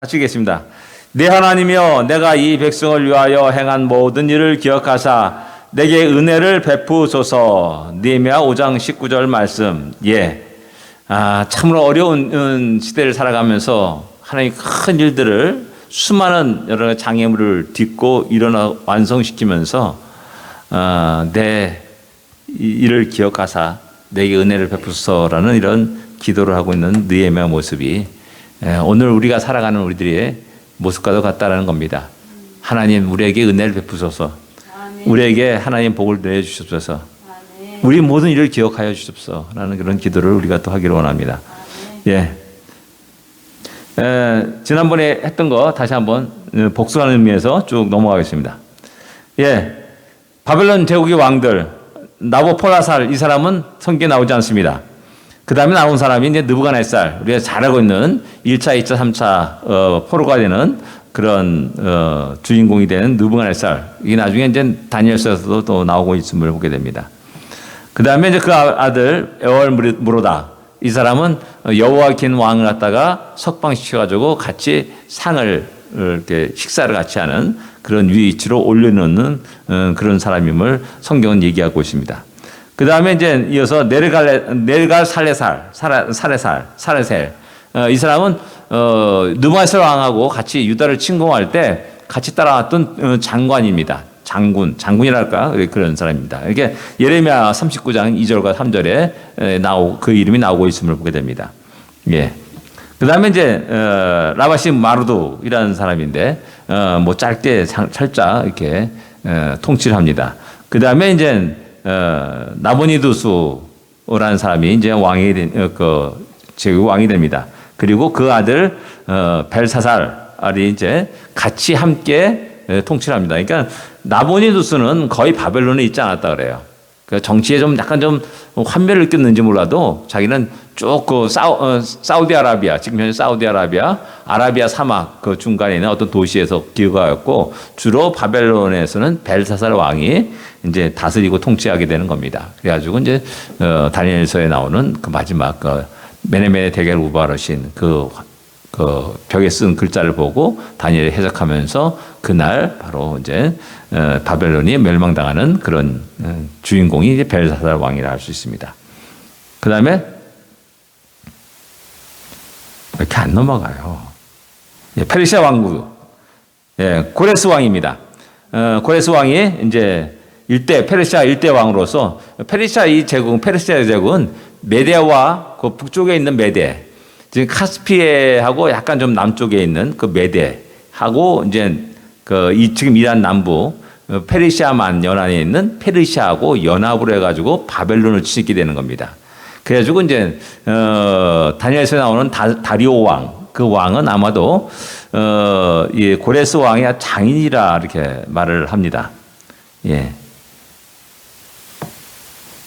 마치겠습니다. 내 하나님이여, 내가 이 백성을 위하여 행한 모든 일을 기억하사 내게 은혜를 베푸소서. 느헤미야 5장 19절 말씀. 참으로 어려운 시대를 살아가면서 하나님 큰 일들을, 수많은 여러 장애물을 딛고 일어나 완성시키면서 내 일을 기억하사 내게 은혜를 베푸소서라는 이런 기도를 하고 있는 느헤미야 모습이 오늘 우리가 살아가는 우리들의 모습과도 같다라는 겁니다. 하나님, 우리에게 은혜를 베푸소서. 우리에게 하나님 복을 내주시옵소서. 우리 모든 일을 기억하여 주십소서라는 그런 기도를 우리가 또 하기를 원합니다. 지난번에 했던 거 다시 한번 복습하는 의미에서 쭉 넘어가겠습니다. 바벨론 제국의 왕들 나보폴라살, 이 사람은 성경에 나오지 않습니다. 그 다음에 나온 사람이 이제 느부갓네살, 우리가 잘 알고 있는 1차, 2차, 3차 포로가 되는 그런 주인공이 되는 느부갓네살. 이게 나중에 이제 다니엘서에서도 또 나오고 있음을 보게 됩니다. 그 다음에 이제 그 아들 에월무로다, 이 사람은 여호야킨 왕을 갖다가 석방시켜가지고 같이 상을 이렇게 식사를 같이 하는 그런 위치로 올려놓는 그런 사람임을 성경은 얘기하고 있습니다. 그 다음에 이제 이어서 네르갈 사레셀, 이 사람은 느부갓네살 왕하고 같이 유다를 침공할 때 같이 따라왔던 장관입니다. 장군이랄까 그런 사람입니다. 이렇게 예레미야 39장 2절과 3절에 그 이름이 나오고 있음을 보게 됩니다. 그 다음에 이제 라바시 마루두이라는 사람인데 뭐 짧게 살짝 이렇게 통치를 합니다. 그 다음에 이제 나보니두스라는 사람이 이제 제국 왕이 됩니다. 그리고 그 아들 벨사살이 이제 같이 함께 통치를 합니다. 그러니까 나보니두스는 거의 바벨론에 있지 않았다 그래요. 그 정치에 좀 약간 좀 환멸을 느꼈는지 몰라도 자기는 쭉 사우디아라비아, 지금 현재 아라비아 사막 그 중간에 있는 어떤 도시에서 기거하였고, 주로 바벨론에서는 벨사살 왕이 이제 다스리고 통치하게 되는 겁니다. 그래가지고 이제 다니엘서에 나오는 그 마지막 메네메네 데겔 우바르신 그 벽에 쓴 글자를 보고 다니엘이 해석하면서 그날 바로 이제 바벨론이 멸망당하는 그런 주인공이 이제 벨사살 왕이라 할 수 있습니다. 그 다음에 왜 이렇게 안 넘어가요? 페르시아 왕국, 고레스 왕입니다. 고레스 왕이 이제 페르시아 일대 왕으로서 페르시아 제국은 메데와 그 북쪽에 있는 메데, 지금 카스피해하고 약간 좀 남쪽에 있는 그 메데하고 이제 지금 이란 남부 페르시아만 연안에 있는 페르시아하고 연합을 해가지고 바벨론을 치게 되는 겁니다. 그래가지고 이제 다니엘서에 나오는 다리오 왕, 그 왕은 아마도 이 고레스 왕의 장인이라 이렇게 말을 합니다.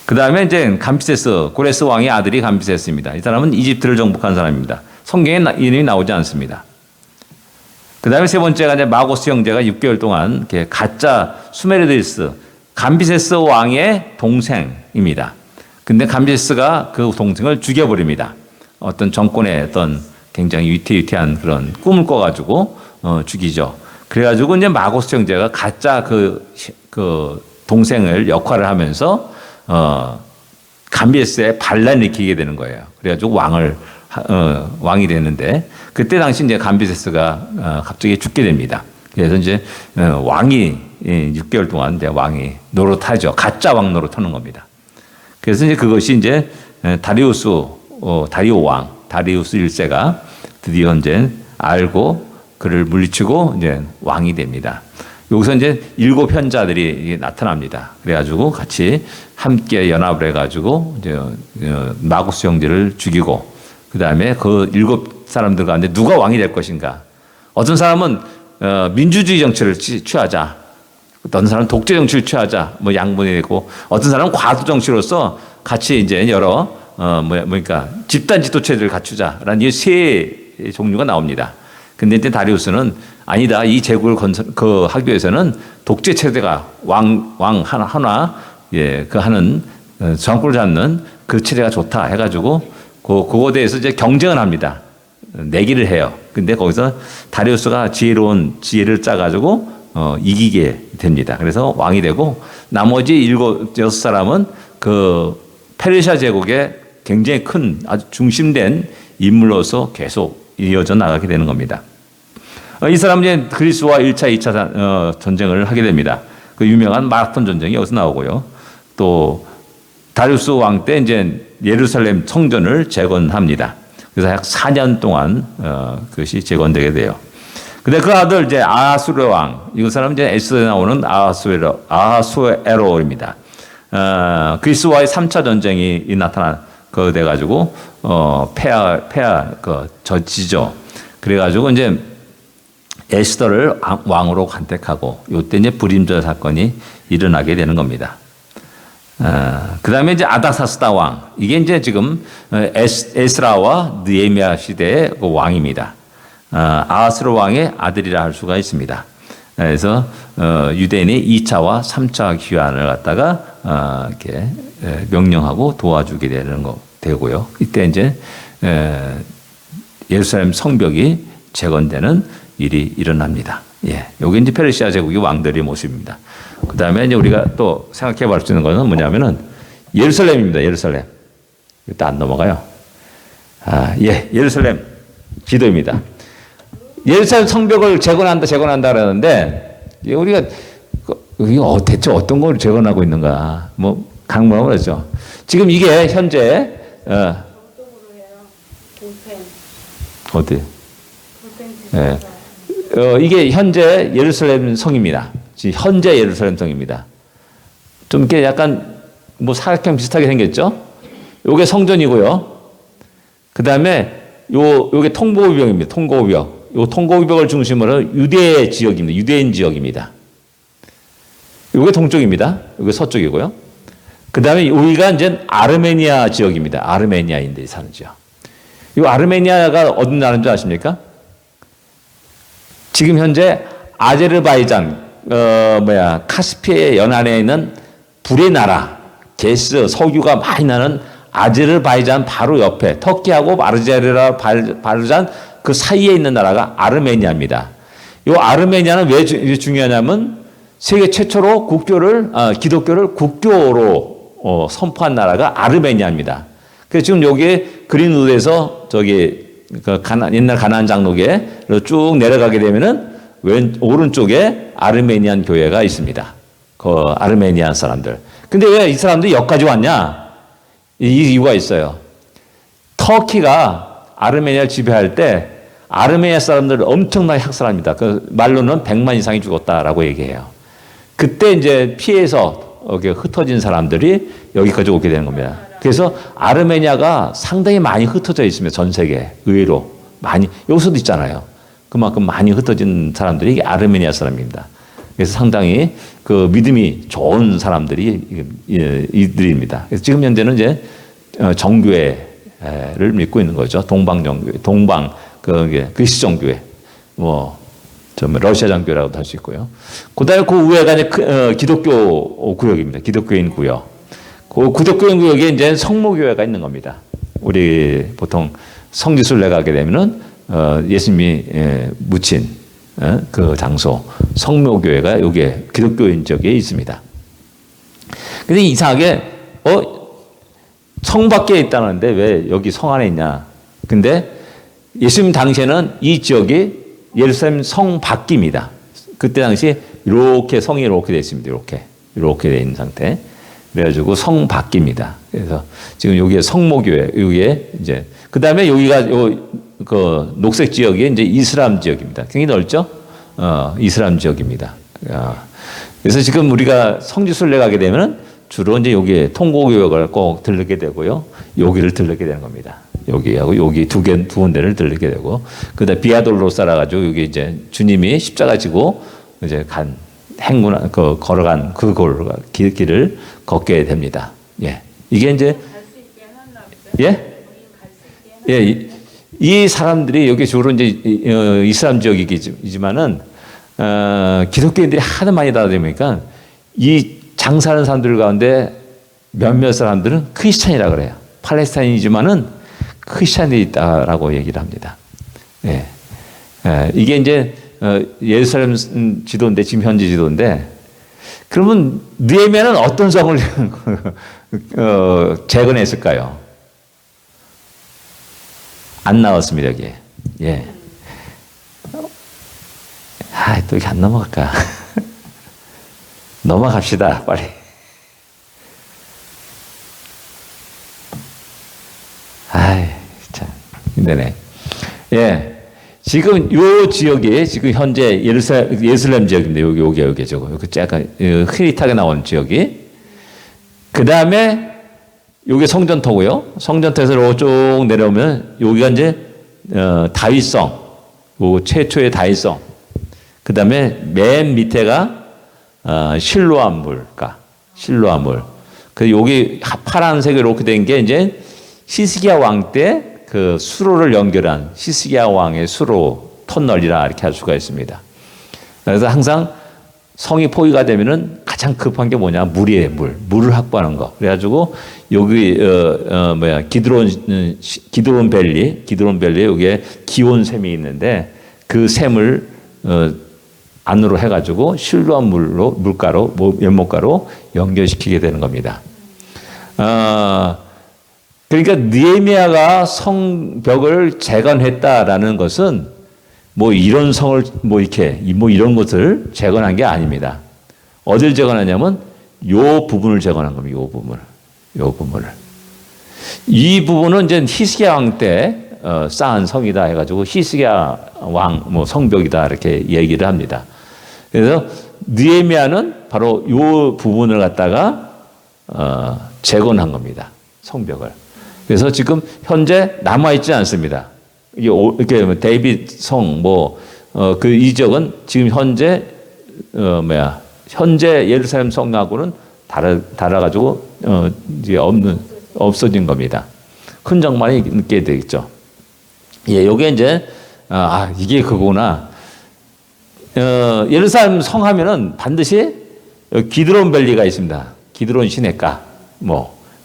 그 다음에 이제 고레스 왕의 아들이 감비세스입니다. 이 사람은 이집트를 정복한 사람입니다. 성경에 이름이 나오지 않습니다. 그 다음에 세 번째가 이제 마고스 형제가 6개월 동안 이렇게 가짜 수메르디스, 감비세스 왕의 동생입니다. 근데 감비세스가 그 동생을 죽여버립니다. 어떤 정권의 어떤 굉장히 위태위태한 그런 꿈을 꿔가지고 죽이죠. 그래가지고 이제 마고스 형제가 가짜 그 동생을 역할을 하면서 감비세스에 반란을 일으키게 되는 거예요. 그래가지고 왕이 되는데, 그때 당시 이제 감비세스가 갑자기 죽게 됩니다. 그래서 이제 왕이 6개월 동안 이제 왕이 노릇하죠. 가짜 왕 노릇하는 겁니다. 그래서 이제 그것이 이제 다리오 1세가 드디어 이제 알고 그를 물리치고 이제 왕이 됩니다. 여기서 이제 7 현자들이 나타납니다. 그래가지고 같이 함께 연합을 해가지고 이제 마고스 형제를 죽이고, 그 다음에 그 7 사람들 가운데 누가 왕이 될 것인가? 어떤 사람은 민주주의 정치를 취하자, 어떤 사람은 독재 정치를 취하자, 뭐 양분이 되고, 어떤 사람은 과도 정치로서 같이 이제 여러 그러니까 집단 지도체제를 갖추자라는 이 세 종류가 나옵니다. 근데 이제 다리우스는 아니다, 이 제국을 하기 위해서는 독재 체제가 왕 하나 그 하는 정권을 잡는 그 체제가 좋다 해가지고 그거에 대해서 이제 경쟁을 합니다. 내기를 해요. 근데 거기서 다리우스가 지혜를 짜가지고 이기게 됩니다. 그래서 왕이 되고 나머지 6사람은 그 페르시아 제국의 굉장히 큰 아주 중심된 인물로서 계속 이어져 나가게 되는 겁니다. 이 사람은 이제 그리스와 1차, 2차 전쟁을 하게 됩니다. 그 유명한 마라톤 전쟁이 여기서 나오고요. 또 다리우스 왕 때 이제 예루살렘 성전을 재건합니다. 그래서 약 4년 동안 그것이 재건되게 돼요. 근데 그 아들 이제 아하수에로 왕, 이 사람은 이제 에스더에 나오는 아하수에로입니다. 그리스와의 3차 전쟁이 그 돼가지고 져지죠. 그래가지고 이제 에스더를 왕으로 간택하고 이때 이제 불임절 사건이 일어나게 되는 겁니다. 그 다음에 이제 아닥사스다 왕. 이게 이제 지금 에스라와 느헤미야 시대의 그 왕입니다. 아하스로 왕의 아들이라 할 수가 있습니다. 그래서 유대인이 2차와 3차 귀환을 갖다가 이렇게 명령하고 도와주게 되고요. 이때 이제 예루살렘 성벽이 재건되는 일이 일어납니다. 예, 요게 이제 페르시아 제국의 왕들의 모습입니다. 그 다음에 이제 우리가 또 생각해 볼 수 있는 것은 뭐냐면은 예루살렘입니다. 예루살렘. 일단 안 넘어가요. 예루살렘 기도입니다. 예루살렘 성벽을 재건한다 그러는데 우리가 이거 대체 어떤 걸 재건하고 있는가? 뭐 강문하고 그러죠. 지금 이게 현재 어디? 예. 이게 현재 예루살렘 성입니다. 현재 예루살렘 성입니다. 좀 이렇게 약간 뭐 사각형 비슷하게 생겼죠? 요게 성전이고요. 그 다음에 요게 통고위벽입니다. 통고위벽. 요 통고위벽을 중심으로 유대 지역입니다. 유대인 지역입니다. 요게 동쪽입니다. 요게 서쪽이고요. 그 다음에 여기가 이제 아르메니아 지역입니다. 아르메니아인들이 사는 지역. 이 아르메니아가 어디 나라인 줄 아십니까? 지금 현재 아제르바이잔, 카스피해 연안에 있는 불의 나라, 게스, 석유가 많이 나는 아제르바이잔 바로 옆에 터키하고 아제르바이잔 그 사이에 있는 나라가 아르메니아입니다. 이 아르메니아는 왜 중요하냐면 세계 최초로 기독교를 국교로 선포한 나라가 아르메니아입니다. 그래서 지금 여기 그린우드에서 옛날 가나안 장로계로 쭉 내려가게 되면은 오른쪽에 아르메니안 교회가 있습니다. 그 아르메니안 사람들. 근데 왜 이 사람들이 여기까지 왔냐? 이 이유가 있어요. 터키가 아르메니아를 지배할 때 아르메니아 사람들을 엄청나게 학살합니다. 그 말로는 100만 이상이 죽었다라고 얘기해요. 그때 이제 피해서 흩어진 사람들이 여기까지 오게 되는 겁니다. 그래서 아르메니아가 상당히 많이 흩어져 있습니다. 전 세계에. 의외로 많이. 여기서도 있잖아요. 그만큼 많이 흩어진 사람들이 이게 아르메니아 사람입니다. 그래서 상당히 그 믿음이 좋은 사람들이 이들입니다. 그래서 지금 현재는 이제 정교회를 믿고 있는 거죠. 동방정교회, 그리스 정교회, 러시아 정교회라고도 할 수 있고요. 그다음에 그 위에가 이제 기독교 구역입니다. 기독교인 구역. 그 기독교인 구역에 이제 성모교회가 있는 겁니다. 우리 보통 성지순례 가게 되면은 예수님이 묻힌 그 장소 성모교회가 여기에 기독교인 지역에 있습니다. 근데 이상하게 성 밖에 있다는데 왜 여기 성 안에 있냐? 근데 예수님 당시에는 이 지역이 예루살렘 성 밖입니다. 그때 당시 이렇게 성이 이렇게 되어 있습니다. 이렇게 되어 있는 상태. 그래가지고 성 밖입니다. 그래서 지금 여기에 성모교회, 여기에 이제 그 다음에 여기가 그 녹색 지역이 이제 이슬람 지역입니다. 굉장히 넓죠? 이슬람 지역입니다. 그래서 지금 우리가 성지순례 가게 되면 주로 이제 여기에 통고교역을 꼭 들르게 되고요. 여기를 들르게 되는 겁니다. 여기하고 여기 두 군데를 들르게 되고, 그다음 비아돌로사라 가지고 여기 이제 주님이 십자가 지고 이제 걸어간 길을 걷게 됩니다. 예, 이게 이제 이 사람들이 여기 주로 이제 이슬람 지역이지만은 기독교인들이 하도 많이 다다 보니까 이 장사하는 사람들 가운데 몇몇 사람들은 크리스찬이라 그래요. 팔레스타인이지만은 크리스찬이 있다라고 얘기를 합니다. 예. 이게 이제 예루살렘 지도인데 지금 현지 지도인데 그러면 느헤미야는 어떤 성을 재건했을까요? 안 나왔습니다 여기에. 예. 또 이게 안 넘어갈까? 넘어갑시다 빨리. 참 힘드네. 예. 지금 요 지역이 지금 현재 예루살렘 지역인데 여기 저거 약간 흐릿하게 나오는 지역이 그 다음에 요게 성전터고요. 성전터에서 쭉 내려오면 여기가 이제 다윗성, 요 최초의 다윗성. 그 다음에 맨 밑에가 실로암 물가, 실로암 물. 그 여기 파란색으로 이렇게 된 게 이제 히스기야 왕 때 그 수로를 연결한 히스기야 왕의 수로 터널이라 이렇게 할 수가 있습니다. 그래서 항상 성이 포위가 되면은 가장 급한 게 뭐냐? 물이에요, 물을 확보하는 거. 그래가지고 여기 기드론 밸리에 여기에 기온샘이 있는데 그 샘을 안으로 해가지고 실로암 물가로 연못가로 연결시키게 되는 겁니다. 그러니까 느헤미야가 성벽을 재건했다라는 것은 뭐 이런 성을 이런 것을 재건한 게 아닙니다. 어딜 재건하냐면 요 부분을 재건한 겁니다. 요 부분을. 이 부분은 이제 히스기야 왕 때 쌓은 성이다 해가지고 히스기야 왕 성벽이다 이렇게 얘기를 합니다. 그래서 느헤미야는 바로 요 부분을 갖다가 재건한 겁니다. 성벽을. 그래서 지금 현재 남아있지 않습니다. 이렇게 데이빗 성, 이 지역은 지금 현재, 현재 예루살렘 성하고는 달아가지고, 이제 없어진 겁니다. 흔적만이 있게 되겠죠. 예, 요게 이제, 이게 그거구나. 예루살렘 성 하면은 반드시 기드론 밸리가 있습니다. 기드론 시내가,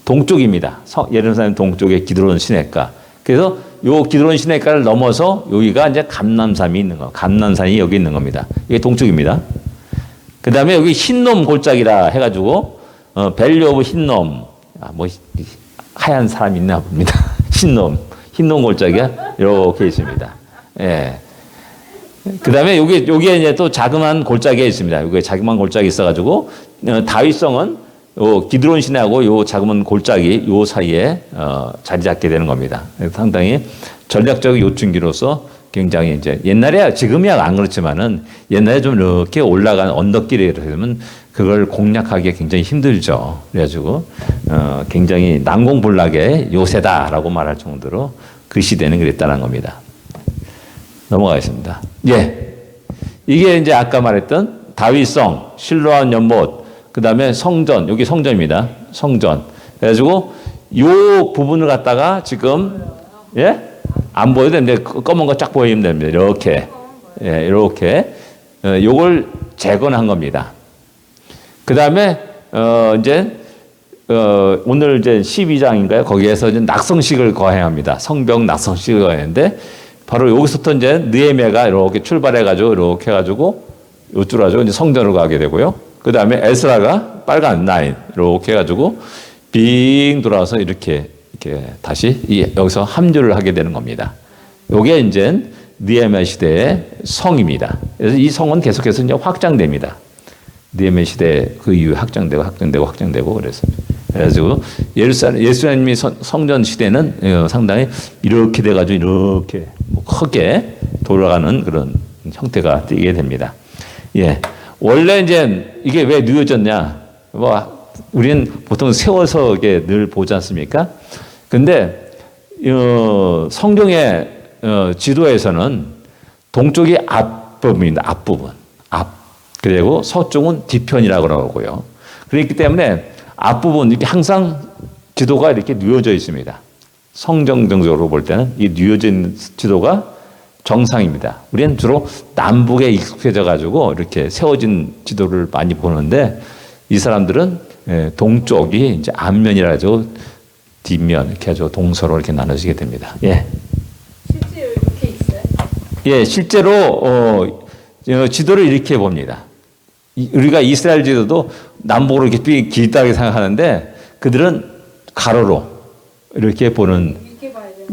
동쪽입니다. 예루살렘 동쪽에 기드론 시내가. 그래서 요 기드론 시내가를 넘어서 여기가 이제 감람산이 있는 거. 감람산이 여기 있는 겁니다. 이게 동쪽입니다. 그 다음에 여기 흰놈 골짜기라 해가지고, 밸리 오브 흰놈. 하얀 사람 있나 봅니다. 흰놈 골짜기가 이렇게 있습니다. 예. 그 다음에 여기에 이제 또 자그마한 골짜기가 있습니다. 여기에 자그마한 골짜기 있어가지고, 다윗성은 기드론 시내하고 요 자그마한 골짜기 요 사이에 자리 잡게 되는 겁니다. 상당히 전략적 요충지로서 굉장히 이제 옛날에 지금이야 안 그렇지만은 옛날에 좀 이렇게 올라간 언덕길에 그러면 그걸 공략하기 굉장히 힘들죠. 그래가지고 굉장히 난공불락의 요새다라고 말할 정도로 그 시대는 그랬다는 겁니다. 넘어가겠습니다. 예, 이게 이제 아까 말했던 다윗성, 실로암 연못. 그 다음에 성전, 여기 성전입니다. 성전. 그래가지고, 요 부분을 갖다가 지금, 예? 안 보여도 되는데, 검은 거 쫙 보이면 됩니다. 이렇게. 예, 이렇게. 요걸 재건한 겁니다. 그 다음에, 오늘 이제 12장인가요? 거기에서 이제 낙성식을 거행합니다. 성벽 낙성식을 거행하는데, 바로 여기서부터 이제 느헤미야가 이렇게 출발해가지고, 이렇게 해가지고, 요쪽으로 가지고 이제 성전으로 가게 되고요. 그 다음에 에스라가 빨간 라인 이렇게 해가지고 빙 돌아와서 이렇게 다시 여기서 합류를 하게 되는 겁니다. 요게 이제 느헤미야 시대의 성입니다. 그래서 이 성은 계속해서 이제 확장됩니다. 느헤미야 시대 그 이후에 확장되고 그래가지고 예루살렘이 성전 시대는 상당히 이렇게 돼가지고 이렇게 크게 돌아가는 그런 형태가 띄게 됩니다. 예. 원래 이제 이게 왜 누워졌냐? 우리는 보통 세워서 이게 늘 보지 않습니까? 근데, 성경의, 지도에서는 동쪽이 앞부분입니다. 앞부분. 그리고 서쪽은 뒤편이라고 그러고요. 그렇기 때문에 앞부분, 이렇게 항상 지도가 이렇게 누워져 있습니다. 성경적으로 볼 때는 이 누워진 지도가 정상입니다. 우리는 주로 남북에 익숙해져 가지고 이렇게 세워진 지도를 많이 보는데 이 사람들은 동쪽이 이제 앞면이라 해서 뒷면 이렇게 해서 동서로 이렇게 나눠지게 됩니다. 예. 실제로 이렇게 있어요? 예, 실제로 지도를 이렇게 봅니다. 우리가 이스라엘 지도도 남북으로 이렇게 길다고 생각하는데 그들은 가로로 이렇게 보는,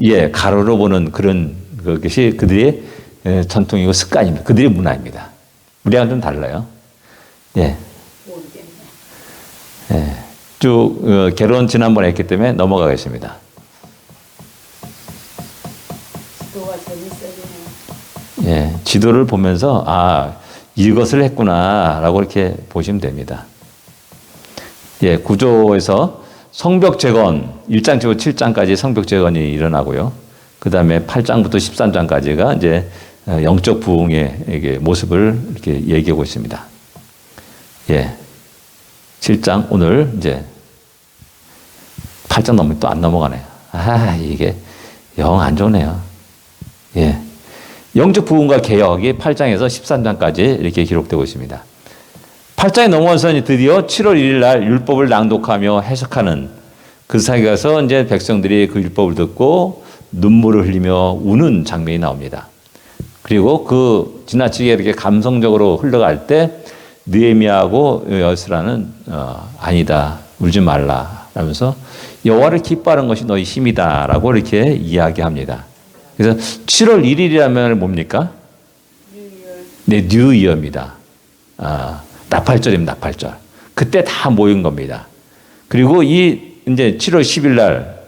예, 가로로 보는 그런 것이 그들의 전통이고 습관입니다. 그들의 문화입니다. 우리랑 좀 달라요. 예. 예. 쭉 결혼 지난번에 했기 때문에 넘어가겠습니다. 지도가 재밌어요. 예, 지도를 보면서 이것을 했구나라고 이렇게 보시면 됩니다. 예, 구조에서 성벽 재건 1장부터 7장까지 성벽 재건이 일어나고요. 그 다음에 8장부터 13장까지가 이제 영적 부흥의 모습을 이렇게 얘기하고 있습니다. 예, 7장 오늘 이제 8장 넘으면 또 안 넘어가네요. 이게 영 안 좋네요. 예. 영적 부흥과 개혁이 8장에서 13장까지 이렇게 기록되고 있습니다. 8장에 넘어와서 드디어 7월 1일 날 율법을 낭독하며 해석하는 그 사이에서 이제 백성들이 그 율법을 듣고 눈물을 흘리며 우는 장면이 나옵니다. 그리고 그 지나치게 이렇게 감성적으로 흘러갈 때 느헤미야하고 여스라는 아니다, 울지 말라 라면서 여호와를 기뻐하는 것이 너희 힘이다라고 이렇게 이야기합니다. 그래서 7월 1일이라면 뭡니까? 네, 뉴이어입니다. 나팔절입니다. 나팔절. 그때 다 모인 겁니다. 그리고 이제 7월 10일 날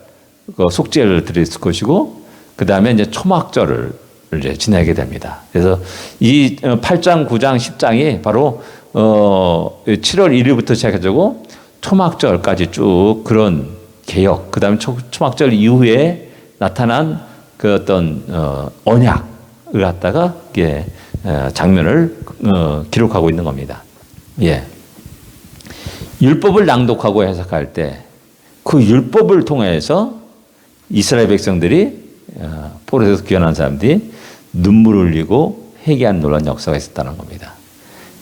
속죄를 드렸을 것이고, 그 다음에 이제 초막절을 이제 지내게 됩니다. 그래서 이 8장, 9장, 10장이 바로 7월 1일부터 시작해가지고 초막절까지 쭉 그런 개혁, 그 다음에 초막절 이후에 나타난 그 어떤 언약을 갖다가 이게 장면을 기록하고 있는 겁니다. 예. 율법을 낭독하고 해석할 때 그 율법을 통해서 이스라엘 백성들이 포로에서 귀환한 사람들이 눈물을 흘리고 회개한 놀라운 역사가 있었다는 겁니다.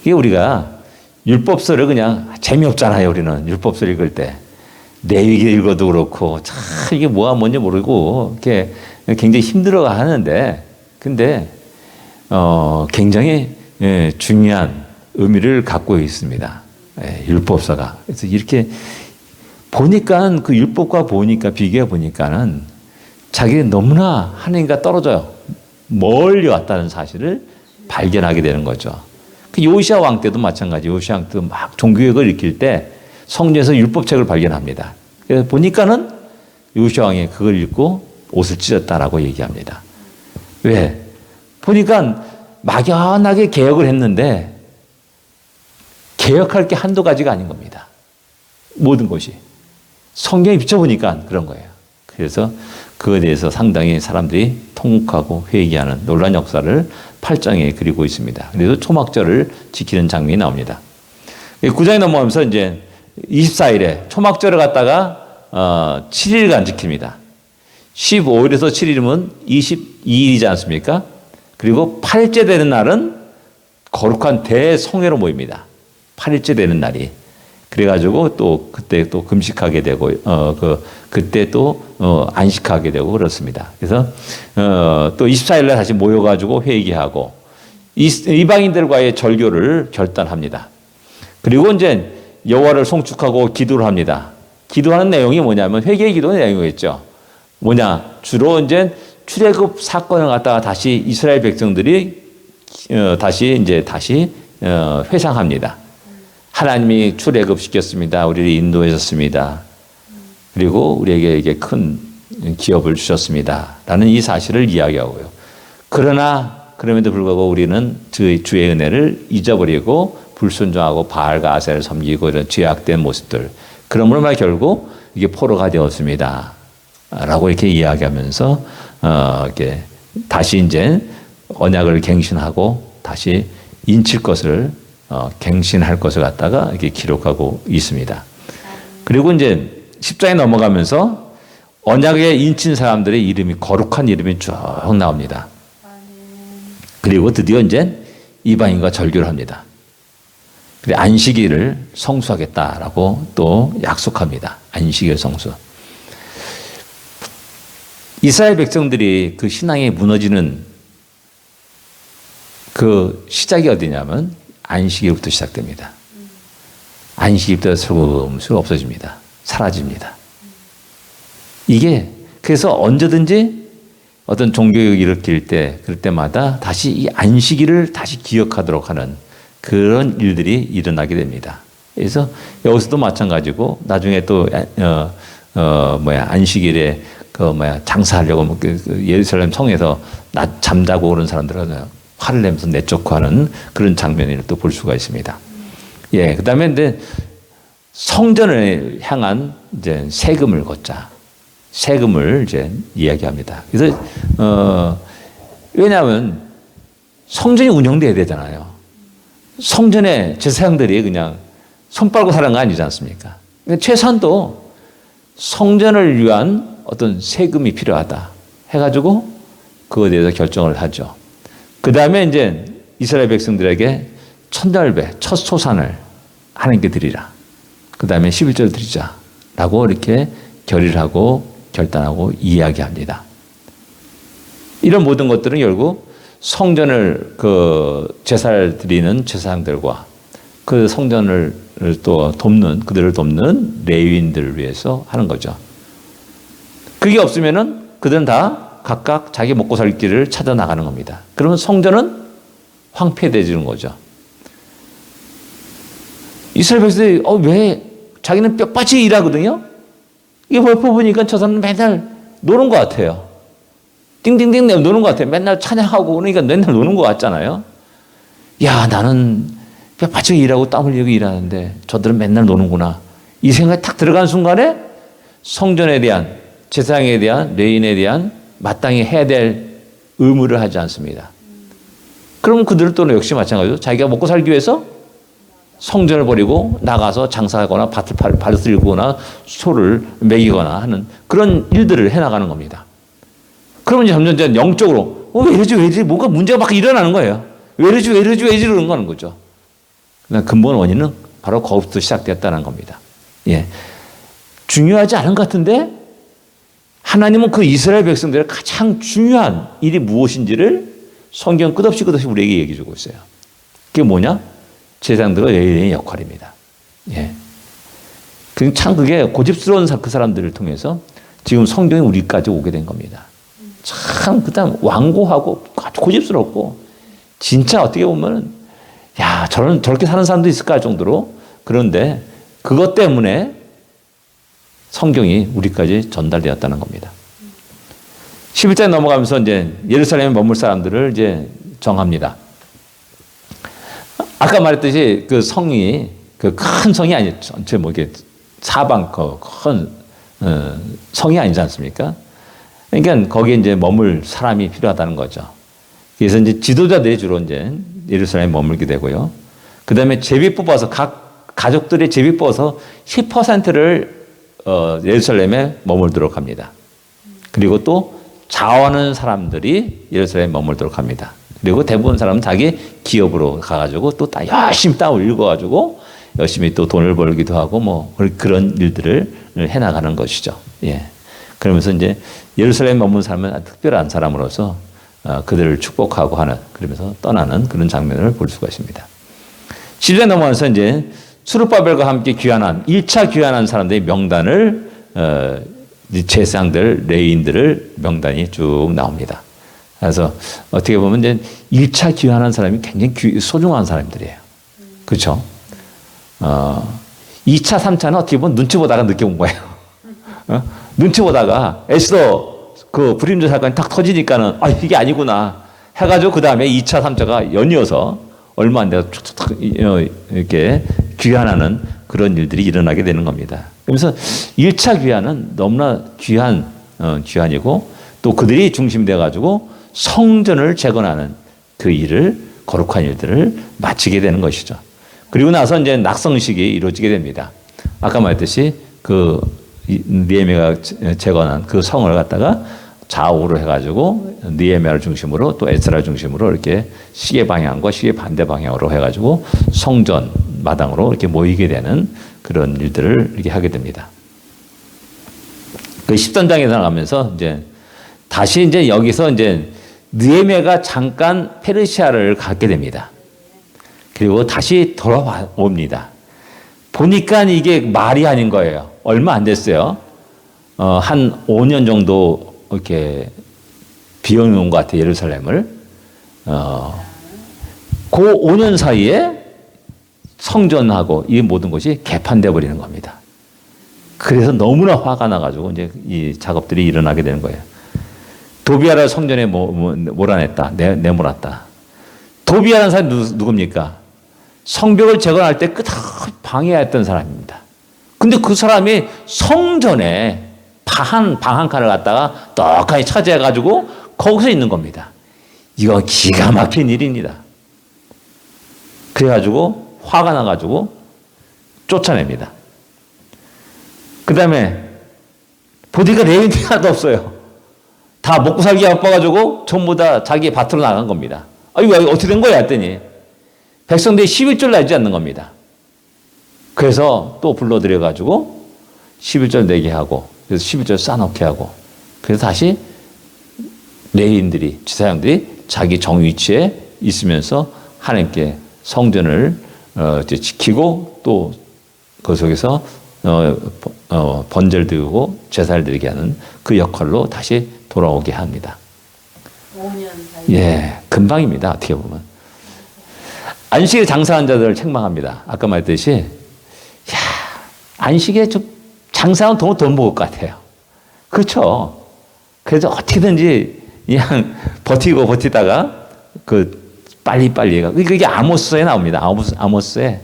이게 우리가 율법서를 그냥 재미없잖아요. 우리는 율법서 읽을 때 레위기 읽어도 그렇고 참 이게 뭐가 뭔지 모르고 이렇게 굉장히 힘들어 하는데, 근데 굉장히 중요한 의미를 갖고 있습니다. 율법서가. 그래서 이렇게 보니까 그 율법과 보니까 비교해 보니까는 자기는 너무나 하나님과 떨어져요. 멀리 왔다는 사실을 발견하게 되는 거죠. 그 요시야 왕 때도 마찬가지. 요시야 왕 때도 막 종교개혁을 일으킬 때 성전에서 율법책을 발견합니다. 그래서 보니까는 요시야 왕이 그걸 읽고 옷을 찢었다라고 얘기합니다. 왜? 보니까 막연하게 개혁을 했는데 개혁할 게 한두 가지가 아닌 겁니다. 모든 것이. 성경에 비춰보니까 그런 거예요. 그래서 그거에 대해서 상당히 사람들이 통곡하고 회개하는 놀라운 역사를 8장에 그리고 있습니다. 그래서 초막절을 지키는 장면이 나옵니다. 9장에 넘어가면서 이제 24일에 초막절을 갖다가 7일간 지킵니다. 15일에서 7일이면 22일이지 않습니까? 그리고 8일째 되는 날은 거룩한 대성회로 모입니다. 8일째 되는 날이. 그래가지고 또 그때 또 금식하게 되고, 그때 또 안식하게 되고 그렇습니다. 그래서 또 24일 날 다시 모여가지고 회개하고 이방인들과의 절교를 결단합니다. 그리고 이제 여호와를 송축하고 기도를 합니다. 기도하는 내용이 뭐냐면 회개의 기도 내용이겠죠. 뭐냐, 주로 이제 출애굽 사건을 갖다가 다시 이스라엘 백성들이 다시 회상합니다. 하나님이 출애굽 시켰습니다. 우리를 인도하셨습니다. 그리고 우리에게 이게 큰 기업을 주셨습니다. 라는 이 사실을 이야기하고요. 그럼에도 불구하고 우리는 주의 은혜를 잊어버리고 불순종하고 바알과 아세를 섬기고 이런 죄악된 모습들. 그러므로 말 결국 이게 포로가 되었습니다. 라고 이렇게 이야기하면서 이렇게 다시 이제 언약을 갱신하고 다시 인칠 것을 갱신할 것을 갖다가 이렇게 기록하고 있습니다. 그리고 이제 10장에 넘어가면서 언약에 인친 사람들의 이름이 거룩한 이름이 쭉 나옵니다. 그리고 드디어 이제 이방인과 절교를 합니다. 그리고 안식일을 성수하겠다라고 또 약속합니다. 안식일 성수. 이스라엘 백성들이 그 신앙이 무너지는 그 시작이 어디냐면 안식일부터 시작됩니다. 안식일부터 슬금슬금 없어집니다. 사라집니다. 이게 그래서 언제든지 어떤 종교를 일으킬 때 그럴 때마다 다시 이 안식일을 다시 기억하도록 하는 그런 일들이 일어나게 됩니다. 그래서 여기서도 마찬가지고 나중에 또 안식일에 장사하려고 그 예루살렘 성에서 낮 잠자고 오는 사람들은 화를 내면서 내쫓고 하는 그런 장면을 또 볼 수가 있습니다. 예, 그다음에 이제 성전을 향한 이제 세금을 걷자. 세금을 이제 이야기합니다. 그래서 왜냐하면 성전이 운영돼야 되잖아요. 성전에 제사장들이 그냥 손 빨고 사는 거 아니지 않습니까? 그러니까 최소한도 성전을 위한 어떤 세금이 필요하다 해가지고 그거에 대해서 결정을 하죠. 그 다음에 이제 이스라엘 백성들에게 천달배, 첫 소산을 하나님께 드리라. 그 다음에 11절 드리자라고 이렇게 결의를 하고 결단하고 이야기합니다. 이런 모든 것들은 결국 성전을 제사를 드리는 제사장들과 그 성전을 또 그들을 돕는 레위인들을 위해서 하는 거죠. 그게 없으면은 그들은 다 각각 자기 먹고 살 길을 찾아 나가는 겁니다. 그러면 성전은 황폐해지는 거죠. 이스라엘 백성들이 왜 자기는 뼈빠지게 일하거든요. 이게 보니까 저 사람은 맨날 노는 것 같아요. 띵띵띵 노는 것 같아요. 맨날 찬양하고 그러니까 맨날 노는 것 같잖아요. 야, 나는 뼈빠지게 일하고 땀 흘리고 일하는데 저들은 맨날 노는구나. 이 생각이 탁 들어간 순간에 성전에 대한 제사장에 대한 레인에 대한 마땅히 해야 될 의무를 하지 않습니다. 그럼 그들은 또 역시 마찬가지로 자기가 먹고 살기 위해서 성전을 버리고 나가서 장사하거나 밭을 쓸거나 소를 먹이거나 하는 그런 일들을 해나가는 겁니다. 그러면 점점 영적으로 왜 이러지 뭔가 문제가 막 일어나는 거예요. 왜 이러지 이러는 거는 거죠. 근본 원인은 바로 거기부터 시작됐다는 겁니다. 예, 중요하지 않은 것 같은데 하나님은 그 이스라엘 백성들의 가장 중요한 일이 무엇인지를 성경 끝없이 우리에게 얘기해 주고 있어요. 그게 뭐냐? 제사장들과 레위인의 역할입니다. 예. 참 그게 고집스러운 그 사람들을 통해서 지금 성경이 우리까지 오게 된 겁니다. 참 그다음 완고하고 아주 고집스럽고 진짜 어떻게 보면은 야 저렇게 사는 사람도 있을까 할 정도로 그런데 그것 때문에 성경이 우리까지 전달되었다는 겁니다. 11장에 넘어가면서 이제 예루살렘에 머물 사람들을 이제 정합니다. 아까 말했듯이 그 성이 그 큰 성이 아니 전체 이게 사방 큰 성이 아니지 않습니까? 그러니까 거기에 이제 머물 사람이 필요하다는 거죠. 그래서 이제 지도자들이 주로 이제 예루살렘에 머물게 되고요. 그 다음에 제비 뽑아서 각 가족들의 제비 뽑아서 10%를 예루살렘에 머물도록 합니다. 그리고 또 자원하는 사람들이 예루살렘에 머물도록 합니다. 그리고 대부분 사람은 자기 기업으로 가가지고 또 열심히 땀을 읽어가지고 열심히 또 돈을 벌기도 하고 뭐 그런 일들을 해나가는 것이죠. 예. 그러면서 이제 예루살렘에 머문 사람은 특별한 사람으로서 그들을 축복하고 하는 그러면서 떠나는 그런 장면을 볼 수가 있습니다. 10년 넘어서 이제 수르바벨과 함께 귀환한 1차 귀환한 사람들의 명단을 제사장들, 레위인들을 명단이 쭉 나옵니다. 그래서 어떻게 보면 이제 1차 귀환한 사람이 굉장히 소중한 사람들이에요. 그렇죠? 2차, 3차는 어떻게 보면 눈치 보다가 늦게 온 거예요. 눈치 보다가 에스더 그 불임자 사건이 탁 터지니까는 이게 아니구나 해가지고 그 다음에 2차, 3차가 연이어서 얼마 안 돼서 이렇게 귀환하는 그런 일들이 일어나게 되는 겁니다. 그래서 1차 귀환은 너무나 귀환이고 또 그들이 중심이 돼가지고 성전을 재건하는 그 일을 거룩한 일들을 마치게 되는 것이죠. 그리고 나서 이제 낙성식이 이루어지게 됩니다. 아까 말했듯이 그 느헤미야가 재건한 그 성을 갖다가 좌우로 해가지고 느헤미야를 중심으로 또 에스라를 중심으로 이렇게 시계 방향과 시계 반대 방향으로 해가지고 성전 마당으로 이렇게 모이게 되는 그런 일들을 이렇게 하게 됩니다. 그 13장에 나가면서 이제 다시 이제 여기서 이제 느헤미야가 잠깐 페르시아를 가게 됩니다. 그리고 다시 돌아옵니다. 보니까 이게 말이 아닌 거예요. 얼마 안 됐어요. 한 5년 정도 이렇게 비워놓은 것 같아요. 예루살렘을. 그 5년 사이에 성전하고 이 모든 것이 개판돼 버리는 겁니다. 그래서 너무나 화가 나가지고 이제 이 작업들이 일어나게 되는 거예요. 도비아를 성전에 몰아냈다. 내몰았다. 도비아라는 사람이 누굽니까? 성벽을 재건할 때 끝없이 방해했던 사람입니다. 근데 그 사람이 성전에 방 한 칸을 갖다가 떡하니 차지해가지고 거기서 있는 겁니다. 이거 기가 막힌 일입니다. 그래가지고 화가 나가지고 쫓아냅니다. 그 다음에 보니까 레위인들이 하나도 없어요. 다 먹고 살기 바빠가지고 전부 다 자기 밭으로 나간 겁니다. 이거 어떻게 된 거야 했더니 백성들이 11절 내지 않는 겁니다. 그래서 또 불러들여가지고 11절 내게 하고 그래서 11절 싸놓게 하고 그래서 다시 레위인들이 지사장들이 자기 정위치에 있으면서 하나님께 성전을 지키고 또 그 속에서 번제를 드리고 제사를 드리게 하는 그 역할로 다시 돌아오게 합니다. 5년 사이. 예, 금방입니다. 어떻게 보면. 안식일 장사한 자들을 책망합니다. 아까 말했듯이 안식에 좀 장사하면 돈 먹을 것 같아요. 그렇죠. 그래서 어떻게든지 그냥 버티다가 빨리 그게 아모스에 나옵니다. 아모스에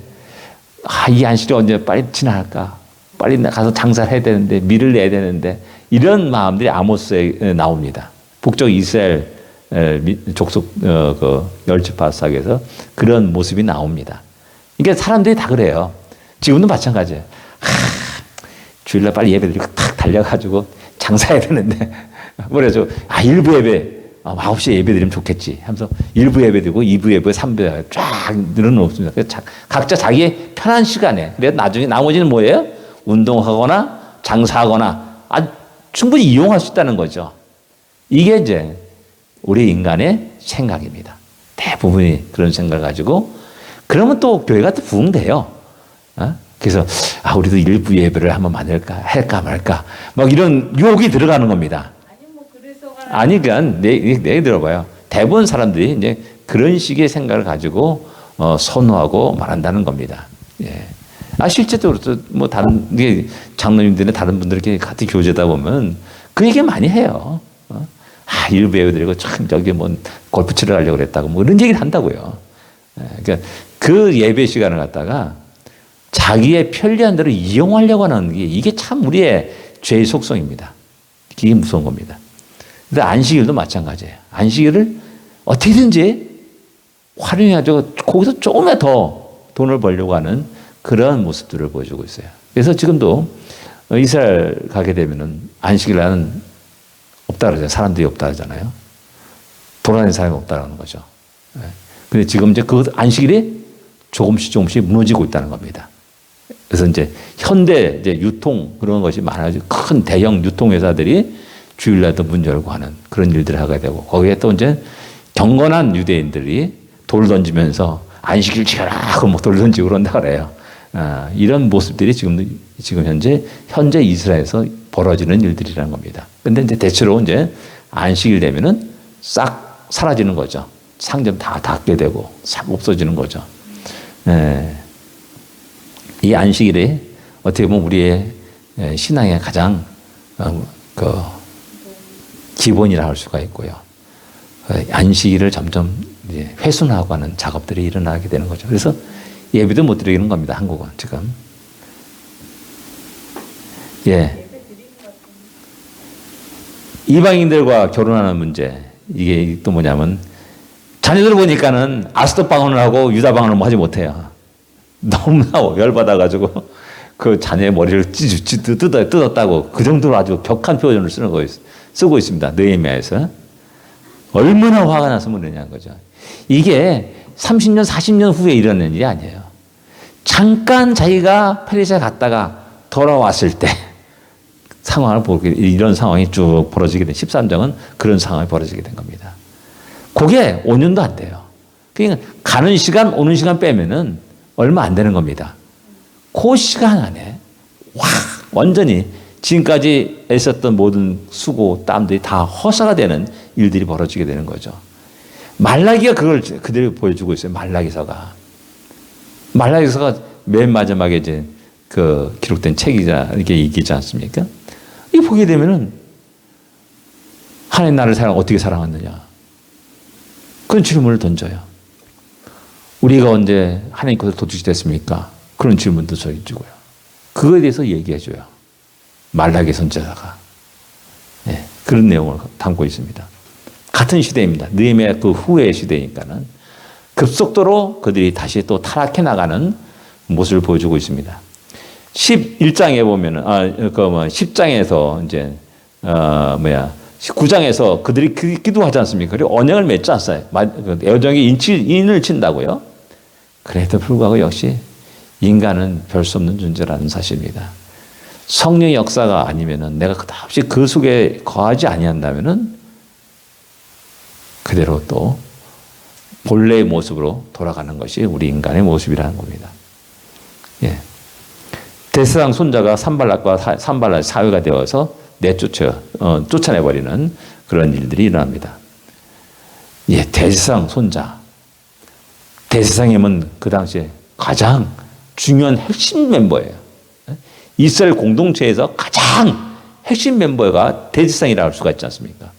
이 안식이 언제 빨리 지나갈까? 빨리 가서 장사를 해야 되는데 밀을 내야 되는데 이런 마음들이 아모스에 나옵니다. 북쪽 이스라엘 족속 그 열지파 사역에서 그런 모습이 나옵니다. 그러니까 사람들이 다 그래요. 지금도 마찬가지예요. 주일날 빨리 예배드리고 탁 달려가지고 장사해야 되는데 그래서 일부 예배 9시에 예배 드리면 좋겠지 하면서 1부 예배 드리고 2부 예배, 3부 예배 쫙 늘어놓습니다. 그래서 각자 자기의 편한 시간에 그래서 나중에 나머지는 뭐예요? 운동하거나 장사하거나 충분히 이용할 수 있다는 거죠. 이게 이제 우리 인간의 생각입니다. 대부분이 그런 생각을 가지고 그러면 또 교회가 또 부흥돼요. 그래서 우리도 일부 예배를 한번 할까 말까 막 이런 유혹이 들어가는 겁니다. 아니, 그러니까 내 들어봐요. 대부분 사람들이 이제 그런 식의 생각을 가지고 선호하고 말한다는 겁니다. 예. 실제로 뭐 다른 장로님들이나 다른 분들께 같이 교제다 보면 그 얘기 많이 해요. 일부 예배드리고 참 저기 뭐 골프 치러 가려고 그랬다고 뭐 이런 얘기를 한다고요. 그러니까 그 예배 시간을 갖다가 자기의 편리한 대로 이용하려고 하는 게 이게 참 우리의 죄의 속성입니다. 이게 무서운 겁니다. 근데 안식일도 마찬가지예요. 안식일을 어떻게든지 활용해가지고 거기서 조금이라도 더 돈을 벌려고 하는 그런 모습들을 보여주고 있어요. 그래서 지금도 이스라엘 가게 되면은 안식일에는 없다 그러잖아요. 사람들이 없다 그러잖아요. 돌아다니는 사람이 없다라는 거죠. 근데 지금 이제 그 안식일이 조금씩 무너지고 있다는 겁니다. 그래서 이제 현대 이제 유통 그런 것이 많아지고 큰 대형 유통 회사들이 주일날도 문 열고 하는 그런 일들을 하게 되고 거기에 또 이제 경건한 유대인들이 돌 던지면서 안식일 지켜라 하고 뭐 돌 던지고 그런다 그래요. 이런 모습들이 지금 현재 이스라엘에서 벌어지는 일들이라는 겁니다. 근데 이제 대체로 이제 안식일 되면은 싹 사라지는 거죠. 상점 다 닫게 되고 싹 없어지는 거죠. 이 안식일이 어떻게 보면 우리의 신앙의 가장 기본이라 할 수가 있고요. 안식일을 점점 훼손하고 하는 작업들이 일어나게 되는 거죠. 그래서 예배도 못 드리는 겁니다. 한국은 지금. 예. 이방인들과 결혼하는 문제. 이게 또 뭐냐면 자녀들 보니까는 아스토 방언을 하고 유다 방언을 뭐 하지 못해요. 너무나 열받아가지고 그 자녀의 머리를 뜯었다고 그 정도로 아주 격한 표현을 쓰고 있습니다. 느헤미야에서. 얼마나 화가 나서 그러냐는 거죠. 이게 30년, 40년 후에 일어난 일이 아니에요. 잠깐 자기가 페르시아 갔다가 돌아왔을 때 상황을 보게 이런 상황이 쭉 벌어지게 된 13장은 그런 상황이 벌어지게 된 겁니다. 그게 5년도 안 돼요. 그러니까 가는 시간, 오는 시간 빼면은 얼마 안 되는 겁니다. 그 시간 안에 확 완전히 지금까지 애썼던 모든 수고, 땀들이 다 허사가 되는 일들이 벌어지게 되는 거죠. 말라기가 그걸 그대로 보여주고 있어요. 말라기서가 맨 마지막에 이제 그 기록된 책이자 이렇게 얘기하지 않습니까? 이 보게 되면은 하나님 나를 어떻게 사랑하느냐? 그런 질문을 던져요. 우리가 언제 하나님 것을 도둑이 됐습니까? 그런 질문도 던지고요. 그거에 대해서 얘기해줘요. 말라기 선지자가. 네, 그런 내용을 담고 있습니다. 같은 시대입니다. 느헤미야 그 후의 시대니까는 급속도로 그들이 다시 또 타락해 나가는 모습을 보여주고 있습니다. 11장에 보면은 10장에서 이제 19장에서 그들이 기도하지 않습니까? 그리고 언약을 맺지 않았어요. 여정에 인을 친다고요. 그래도 불구하고 역시 인간은 별 수 없는 존재라는 사실입니다. 성령의 역사가 아니면은 내가 그다지 그 속에 거하지 아니한다면은 그대로 또 본래의 모습으로 돌아가는 것이 우리 인간의 모습이라는 겁니다. 예. 대세상 손자가 산발락 사회가 되어서 쫓아내버리는 그런 일들이 일어납니다. 예, 대세상 손자. 대세상이면 그 당시에 가장 중요한 핵심 멤버예요. 이스라엘 공동체에서 가장 핵심 멤버가 대지상이라고 할 수가 있지 않습니까?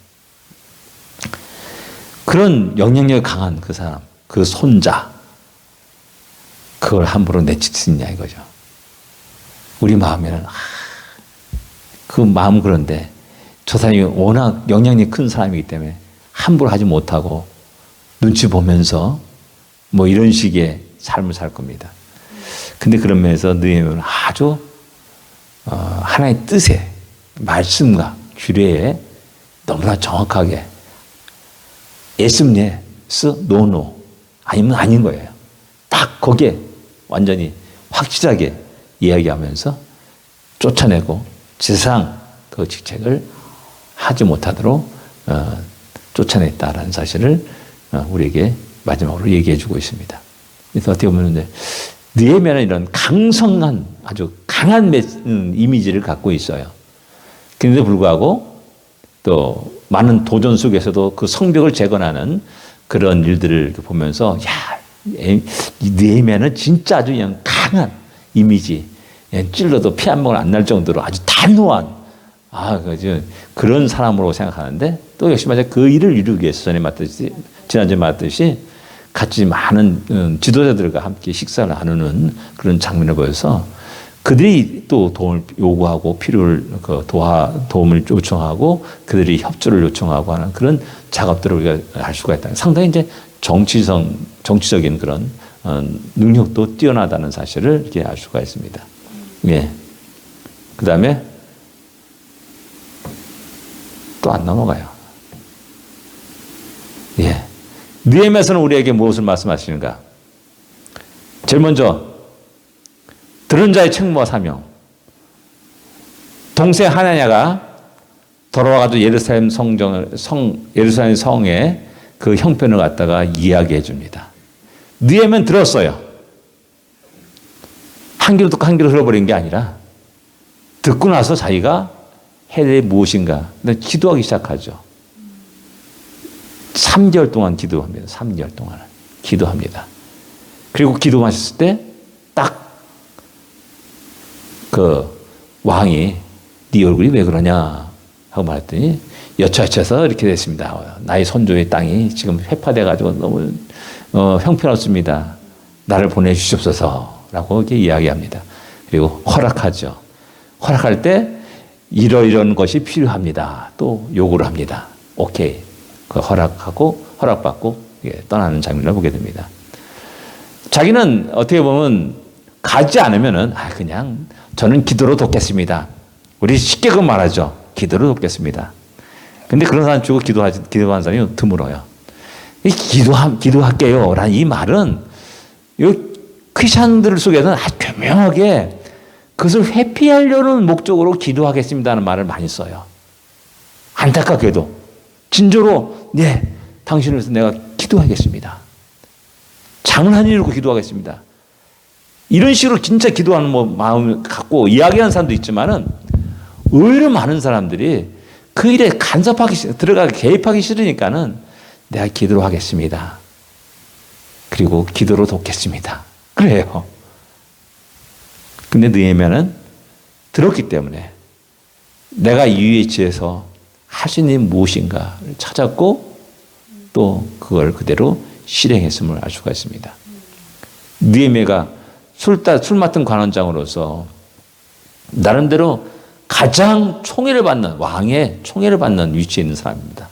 그런 영향력이 강한 그 사람, 그 손자, 그걸 함부로 내칠 수 있냐 이거죠. 우리 마음에는 그 마음 그런데 저 사람이 워낙 영향력이 큰 사람이기 때문에 함부로 하지 못하고 눈치 보면서 뭐 이런 식의 삶을 살 겁니다. 근데 그런 면에서 느헤미야는 아주 하나의 뜻에 말씀과 규례에 너무나 정확하게 예스 예스 노노 아니면 아닌 거예요. 딱 거기에 완전히 확실하게 이야기하면서 쫓아내고 지상 그 직책을 하지 못하도록 쫓아냈다라는 사실을 우리에게 마지막으로 얘기해 주고 있습니다. 그래서 어떻게 보면 이제 느헤미야는 이런 강성한 아주 강한 이미지를 갖고 있어요. 그런데 불구하고 또 많은 도전 속에서도 그 성벽을 재건하는 그런 일들을 보면서 느헤미야는 진짜 아주 그냥 강한 이미지, 찔러도 피 한 방울 안 날 정도로 아주 단호한 그런 사람으로 생각하는데 또 역시 마찬가지로 그 일을 이루기 위해서 지난주에 말했듯이 같이 많은 지도자들과 함께 식사를 나누는 그런 장면을 보여서 그들이 또 도움을 요구하고 도움을 요청하고 그들이 협조를 요청하고 하는 그런 작업들을 우리가 알 수가 있다. 상당히 이제 정치적인 그런 능력도 뛰어나다는 사실을 이렇게 알 수가 있습니다. 예. 그 다음에 또 안 넘어가요. 예. 느헤미야서는 우리에게 무엇을 말씀하시는가? 제일 먼저 들은 자의 책무와 사명. 동생 하나냐가 돌아와가지고 예루살렘 성의 그 형편을 갖다가 이야기해 줍니다. 느헤미야는 들었어요. 한 귀로 듣고 한 귀로 흘러버린 게 아니라 듣고 나서 자기가 해야 될 무엇인가 기도하기 시작하죠. 3개월 동안 기도합니다. 3개월 동안 기도합니다. 그리고 기도하셨을 때 딱 그 왕이 네 얼굴이 왜 그러냐 하고 말했더니 여차여차해서 이렇게 됐습니다. 나의 손주의 땅이 지금 회파돼가지고 너무 형편없습니다. 나를 보내주시옵소서라고 이렇게 이야기합니다. 그리고 허락하죠. 허락할 때 이런 것이 필요합니다. 또 요구를 합니다. 오케이. 그 허락받고 떠나는 장면을 보게 됩니다. 자기는 어떻게 보면 가지 않으면은 그냥 저는 기도로 돕겠습니다. 우리 쉽게 그 말하죠. 기도로 돕겠습니다. 근데 그런 사람 주고 기도하는 사람이 드물어요. 기도할게요. 라는 이 말은 이 크리스천들 속에서는 아주 교묘하게 그것을 회피하려는 목적으로 기도하겠습니다는 말을 많이 써요. 안타깝게도 진조로 당신을 위해서 내가 기도하겠습니다. 장을 한 일이고 기도하겠습니다. 이런 식으로 진짜 기도하는 뭐 마음을 갖고 이야기하는 사람도 있지만은 의외로 많은 사람들이 그 일에 간섭하기, 들어가기, 개입하기 싫으니까는 내가 기도로 하겠습니다. 그리고 기도로 돕겠습니다. 그래요. 근데 느헤미야는 들었기 때문에 내가 이 위치에서 할 수 있는 무엇인가를 찾았고 또 그걸 그대로 실행했음을 알 수가 있습니다. 느헤미야가 술 맡은 관원장으로서 나름대로 가장 총애를 받는, 왕의 총애를 받는 위치에 있는 사람입니다.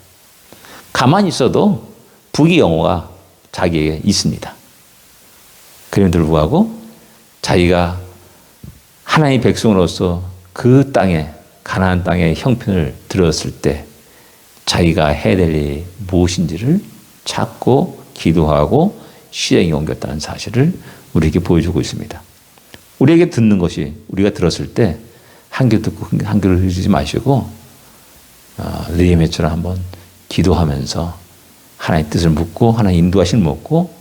가만히 있어도 부귀영화가 자기에게 있습니다. 그럼에도 불구하고 자기가 하나님의 백성으로서 그 땅에, 가나안 땅의 형편을 들었을 때 자기가 해야 될 일이 무엇인지를 찾고 기도하고 실행에 옮겼다는 사실을 우리에게 보여주고 있습니다. 우리에게 듣는 것이, 우리가 들었을 때 한 귀 듣고 한 귀를 흐리지 마시고 느헤미야처럼 한번 기도하면서 하나님의 뜻을 묻고 하나님의 인도하심을 묻고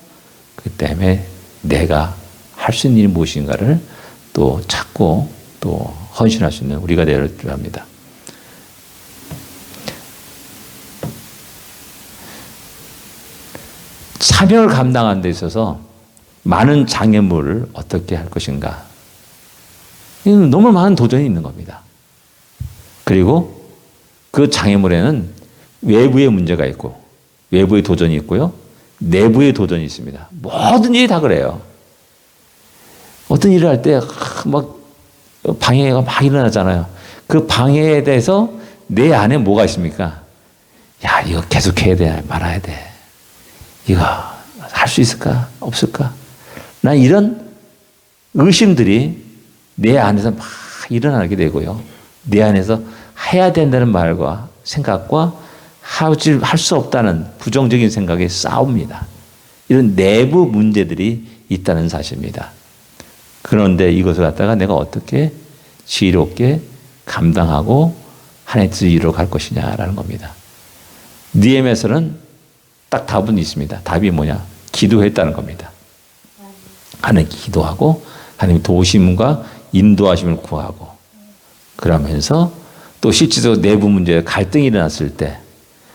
그 다음에 내가 할 수 있는 일이 무엇인가를 또 찾고 또 헌신할 수 있는 우리가 되어야 합니다. 사명을 감당하는 데 있어서 많은 장애물을 어떻게 할 것인가. 너무 많은 도전이 있는 겁니다. 그리고 그 장애물에는 외부의 문제가 있고 외부의 도전이 있고요. 내부의 도전이 있습니다. 모든 일이 다 그래요. 어떤 일을 할 때 막 방해가 막 일어나잖아요. 그 방해에 대해서 내 안에 뭐가 있습니까? 야, 이거 계속해야 돼, 말아야 돼. 이거 할 수 있을까? 없을까? 난 이런 의심들이 내 안에서 막 일어나게 되고요. 내 안에서 해야 된다는 말과 생각과 할 수 없다는 부정적인 생각에 싸웁니다. 이런 내부 문제들이 있다는 사실입니다. 그런데 이것을 갖다가 내가 어떻게 지혜롭게 감당하고 하나님의 뜻을 이루어 갈 것이냐라는 겁니다. 느헤미야서는 딱 답은 있습니다. 답이 뭐냐? 기도했다는 겁니다. 하나님 기도하고 하나님 도우심과 인도하심을 구하고 그러면서 또 실질적으로 내부 문제에 갈등이 일어났을 때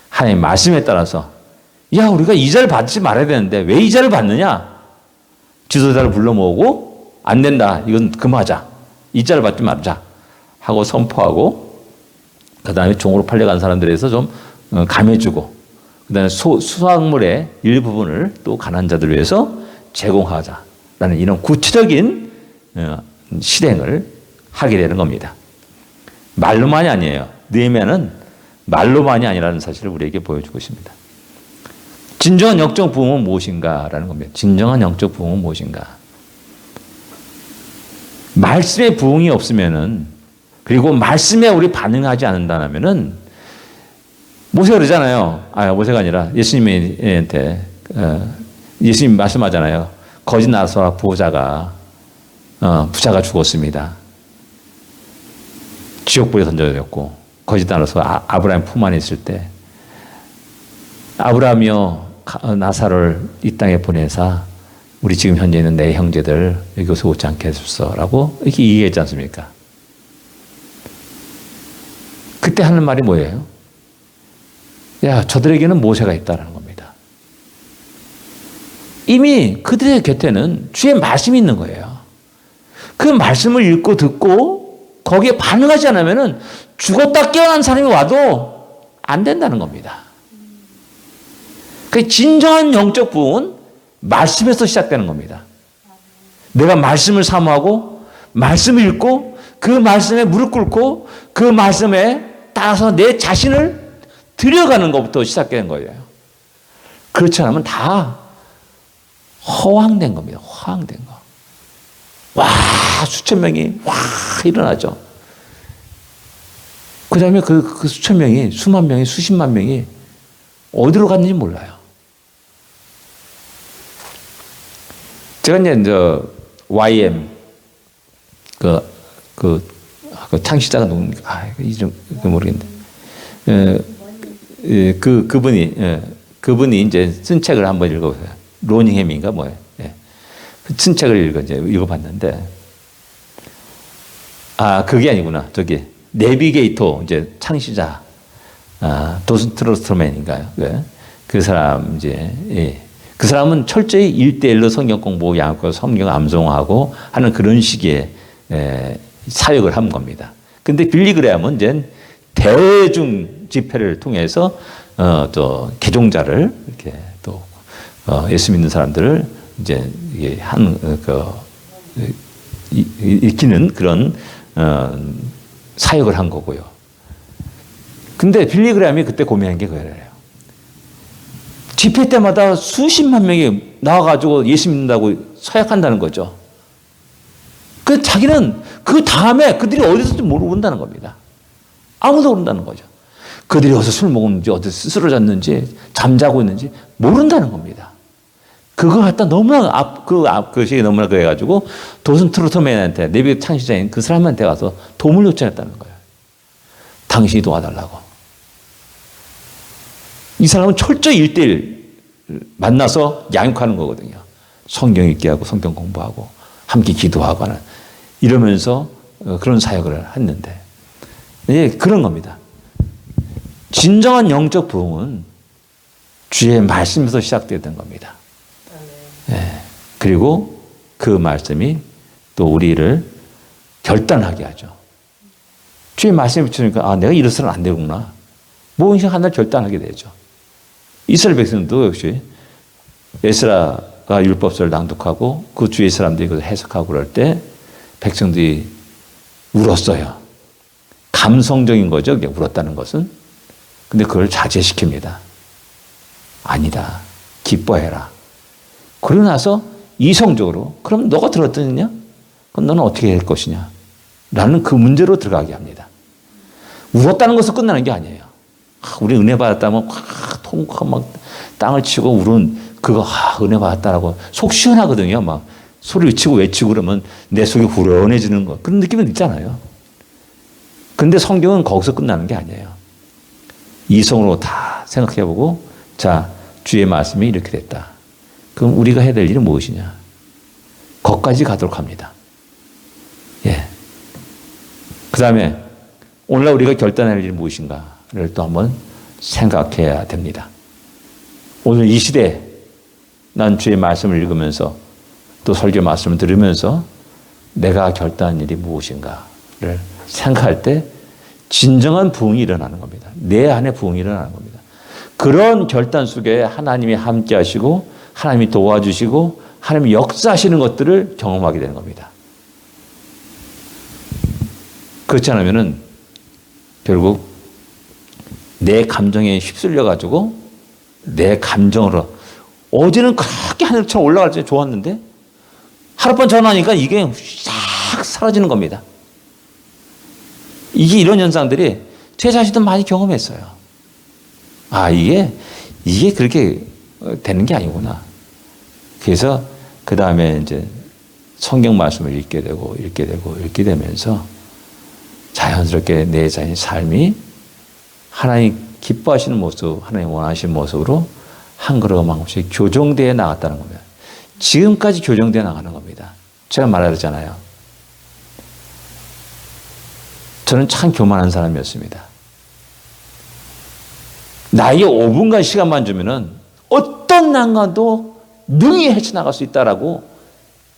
하나님 말씀에 따라서 야, 우리가 이자를 받지 말아야 되는데 왜 이자를 받느냐? 지도자를 불러 모으고 안 된다. 이건 금하자. 이자를 받지 말자. 하고 선포하고 그 다음에 종으로 팔려간 사람들에서 좀 감해주고 그 다음에 수확물의 일부분을 또 가난한 자들을 위해서 제공하자라는 이런 구체적인 실행을 하게 되는 겁니다. 말로만이 아니에요. 느헤미야는 말로만이 아니라는 사실을 우리에게 보여주고 있습니다. 진정한 영적 부흥은 무엇인가라는 겁니다. 진정한 영적 부흥은 무엇인가? 말씀의 부흥이 없으면은 그리고 말씀에 우리 반응하지 않는다면은 모세가 그러잖아요. 모세가 아니라 예수님한테 예수님 말씀하잖아요. 거짓 나사와 부자가 죽었습니다. 지옥불에 던져졌고 거짓 나사로 아브라함 품 안에 있을 때 아브라함이여 나사를 이 땅에 보내사 우리 지금 현재 있는 내 형제들 여기서 오지 않게 해주소서라고 이렇게 얘기했지 않습니까? 그때 하는 말이 뭐예요? 야, 저들에게는 모세가 있다는 겁니다. 이미 그들의 곁에는 주의 말씀이 있는 거예요. 그 말씀을 읽고 듣고 거기에 반응하지 않으면 죽었다 깨어난 사람이 와도 안 된다는 겁니다. 그 진정한 영적 부흥은 말씀에서 시작되는 겁니다. 내가 말씀을 사모하고 말씀을 읽고 그 말씀에 무릎 꿇고 그 말씀에 따라서 내 자신을 들여가는 것부터 시작되는 거예요. 그렇지 않으면 다 허황된 겁니다. 허황된 거. 와, 수천 명이 와 일어나죠. 그 다음에 그 수천 명이, 수만 명이, 수십만 명이 어디로 갔는지 몰라요. 제가 이제 YM 그 창시자가 누굽니까? 이름 모르겠는데. 그분이 그분이 이제 쓴 책을 한번 읽어보세요. 로닝햄인가 뭐예요. 예. 쓴 책을 읽어봤는데, 그게 아니구나. 저기, 내비게이터, 이제 창시자, 도슨 트로스트맨인가요? 네. 그 사람, 이제, 예. 그 사람은 철저히 1대1로 성경 공부, 양육하고 성경 암송하고 하는 그런 식의 사역을 한 겁니다. 근데 빌리 그레함은 이제 대중 집회를 통해서 또 개종자를 이렇게 또 예수 믿는 사람들을 이제 일으키는 그런 사역을 한 거고요. 근데 빌리 그레함이 그때 고민한 게 그거예요. 집회 때마다 수십만 명이 나와가지고 예수 믿는다고 서약한다는 거죠. 그 자기는 그 다음에 그들이 어디서도 모른다는 겁니다. 아무도 모른다는 거죠. 그들이 어디서 술 먹었는지, 어디서 쓰러졌는지, 잠자고 있는지 모른다는 겁니다. 그거 갖다 너무나 그 시기 너무나 그래가지고 도슨 트로트맨한테 내비 창시자인 그 사람한테 가서 도움을 요청했다는 거예요. 당신이 도와달라고. 이 사람은 철저히 1대1 만나서 양육하는 거거든요. 성경 읽게 하고 성경 공부하고 함께 기도하고 하는 이러면서 그런 사역을 했는데 그런 겁니다. 진정한 영적 부흥은 주의 말씀에서 시작되던 겁니다. 네. 그리고 그 말씀이 또 우리를 결단하게 하죠. 주의 말씀을 붙이니까 내가 이래서는 안 되구나. 무엇인가 하나를 결단하게 되죠. 이스라엘 백성도 역시 에스라가 율법서를 낭독하고 그 주의 사람들이 그것을 해석하고 그럴 때 백성들이 울었어요. 감성적인 거죠. 울었다는 것은. 근데 그걸 자제시킵니다. 아니다. 기뻐해라. 그러고 나서 이성적으로 그럼 너가 들었더냐? 그럼 너는 어떻게 할 것이냐? 라는 그 문제로 들어가게 합니다. 울었다는 것은 끝나는 게 아니에요. 우리 은혜 받았다면 통곡하고 막 땅을 치고 울은 그거 은혜 받았다라고 속 시원하거든요. 막 소리를 치고 외치고 그러면 내 속이 후련해지는 거 그런 느낌은 있잖아요. 근데 성경은 거기서 끝나는 게 아니에요. 이성으로 다 생각해보고 자 주의 말씀이 이렇게 됐다. 그럼 우리가 해야 될 일은 무엇이냐? 거기까지 가도록 합니다. 예. 그 다음에 오늘날 우리가 결단할 일이 무엇인가를 또 한번 생각해야 됩니다. 오늘 이 시대에 난 주의 말씀을 읽으면서 또 설교 말씀을 들으면서 내가 결단한 일이 무엇인가를 생각할 때 진정한 부흥이 일어나는 겁니다. 내 안에 부흥이 일어나는 겁니다. 그런 결단 속에 하나님이 함께 하시고 하나님이 도와주시고 하나님이 역사하시는 것들을 경험하게 되는 겁니다. 그렇지 않으면은 결국 내 감정에 휩쓸려 가지고 내 감정으로 어제는 그렇게 하늘처럼 올라갈 때 좋았는데 하룻밤 전화하니까 이게 싹 사라지는 겁니다. 이런 현상들이 제 자신도 많이 경험했어요. 이게 그렇게 되는 게 아니구나. 그래서 그 다음에 이제 성경 말씀을 읽게 되면서 자연스럽게 내 자신의 삶이 하나님 기뻐하시는 모습, 하나님 원하시는 모습으로 한 걸음 한 걸음씩 교정되어 나갔다는 겁니다. 지금까지 교정되어 나가는 겁니다. 제가 말하잖아요. 저는 참 교만한 사람이었습니다. 나에게 5분간 시간만 주면은 어떤 난관도 능히 헤쳐나갈 수 있다라고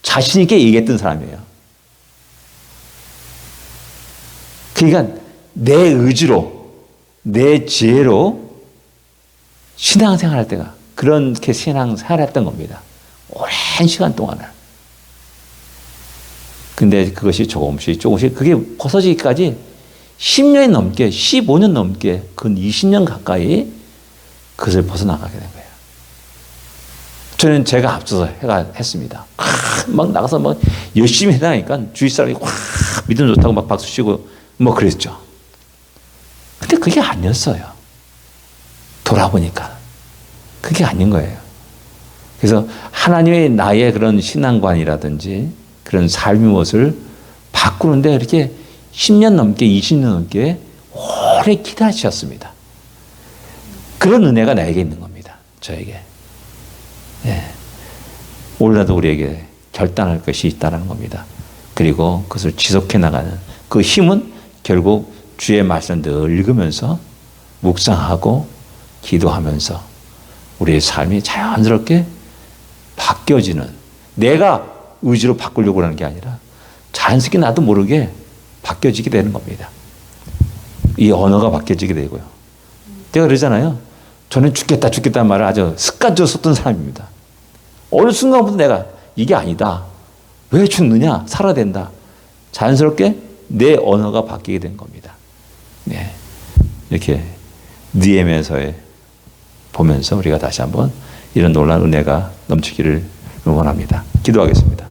자신 있게 얘기했던 사람이에요. 그러니까 내 의지로, 내 지혜로 신앙생활 할 때가 그렇게 신앙생활 했던 겁니다. 오랜 시간 동안을. 근데 그것이 조금씩 그게 벗어지기까지 10년이 넘게, 15년 넘게, 근 20년 가까이 그것을 벗어나가게 된 거예요. 저는 제가 앞서서 했습니다. 막 나가서 막 열심히 해나가니까 주위 사람이 믿음 좋다고 막 박수 치고 뭐 그랬죠. 근데 그게 아니었어요. 돌아보니까. 그게 아닌 거예요. 그래서 하나님의 나의 그런 신앙관이라든지 그런 삶의 모습을 바꾸는데 이렇게 10년 넘게 20년 넘게 오래 기다리셨습니다. 그런 은혜가 나에게 있는 겁니다. 저에게. 예. 오늘라도 우리에게 결단할 것이 있다는 겁니다. 그리고 그것을 지속해 나가는 그 힘은 결국 주의 말씀을 늘 읽으면서 묵상하고 기도하면서 우리의 삶이 자연스럽게 바뀌어지는, 내가 의지로 바꾸려고 하는 게 아니라 자연스럽게 나도 모르게 바뀌어지게 되는 겁니다. 이 언어가 바뀌어지게 되고요. 제가 그러잖아요. 저는 죽겠다는 말을 아주 습관적으로 썼던 사람입니다. 어느 순간부터 내가 이게 아니다. 왜 죽느냐? 살아야 된다. 자연스럽게 내 언어가 바뀌게 된 겁니다. 네. 이렇게 느헤미야서에 보면서 우리가 다시 한번 이런 놀라운 은혜가 넘치기를 응원합니다. 기도하겠습니다.